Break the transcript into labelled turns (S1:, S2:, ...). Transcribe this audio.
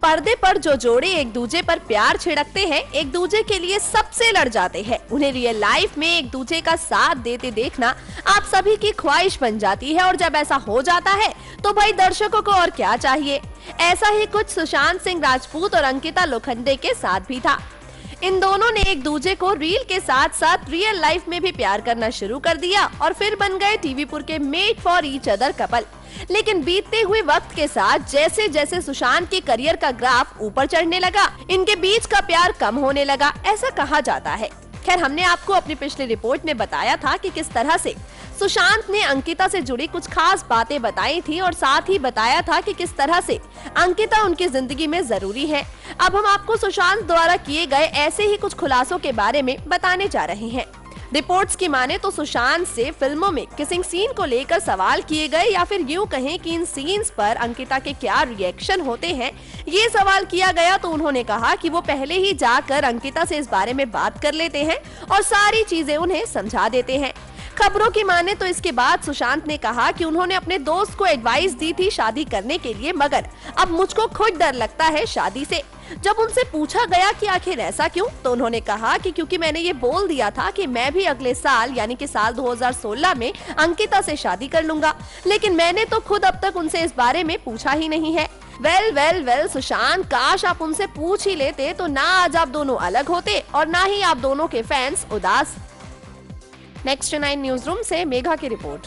S1: पर्दे पर जो जोड़े एक दूजे पर प्यार छिड़कते हैं, एक दूजे के लिए सबसे लड़ जाते हैं, उन्हें रियल लाइफ में एक दूजे का साथ देते देखना आप सभी की ख्वाहिश बन जाती है। और जब ऐसा हो जाता है तो भाई दर्शकों को और क्या चाहिए। ऐसा ही कुछ सुशांत सिंह राजपूत और अंकिता लोखंडे के साथ भी था। इन दोनों ने एक दूजे को रील के साथ साथ रियल लाइफ में भी प्यार करना शुरू कर दिया और फिर बन गए टीवीपुर के made for each other couple. लेकिन बीतते हुए वक्त के साथ जैसे जैसे सुशांत के करियर का ग्राफ ऊपर चढ़ने लगा, इनके बीच का प्यार कम होने लगा, ऐसा कहा जाता है। खैर, हमने आपको अपनी पिछली रिपोर्ट में बताया था कि किस तरह से सुशांत ने अंकिता से जुड़ी कुछ खास बातें बताई थी और साथ ही बताया था कि किस तरह से अंकिता उनकी जिंदगी में जरूरी है। अब हम आपको सुशांत द्वारा किए गए ऐसे ही कुछ खुलासों के बारे में बताने जा रहे हैं। रिपोर्ट्स की माने तो सुशांत से फिल्मों में किसिंग सीन को लेकर सवाल किए गए या फिर यूं कहें कि इन सीन्स पर अंकिता के क्या रिएक्शन होते हैं, ये सवाल किया गया तो उन्होंने कहा कि वो पहले ही जाकर अंकिता से इस बारे में बात कर लेते हैं और सारी चीजें उन्हें समझा देते हैं। खबरों की माने तो इसके बाद सुशांत ने कहा कि उन्होंने अपने दोस्त को एडवाइस दी थी शादी करने के लिए, मगर अब मुझको खुद डर लगता है शादी से। जब उनसे पूछा गया कि आखिर ऐसा क्यों, तो उन्होंने कहा कि क्योंकि मैंने ये बोल दिया था कि मैं भी अगले साल यानी कि साल 2016 में अंकिता से शादी कर लूंगा, लेकिन मैंने तो खुद अब तक उनसे इस बारे में पूछा ही नहीं है। वेल सुशांत, काश आप उनसे पूछ ही लेते तो ना आज आप दोनों अलग होते और ना ही आप दोनों के फैंस उदास। नेक्स्ट 9 न्यूज रूम से मेघा की रिपोर्ट।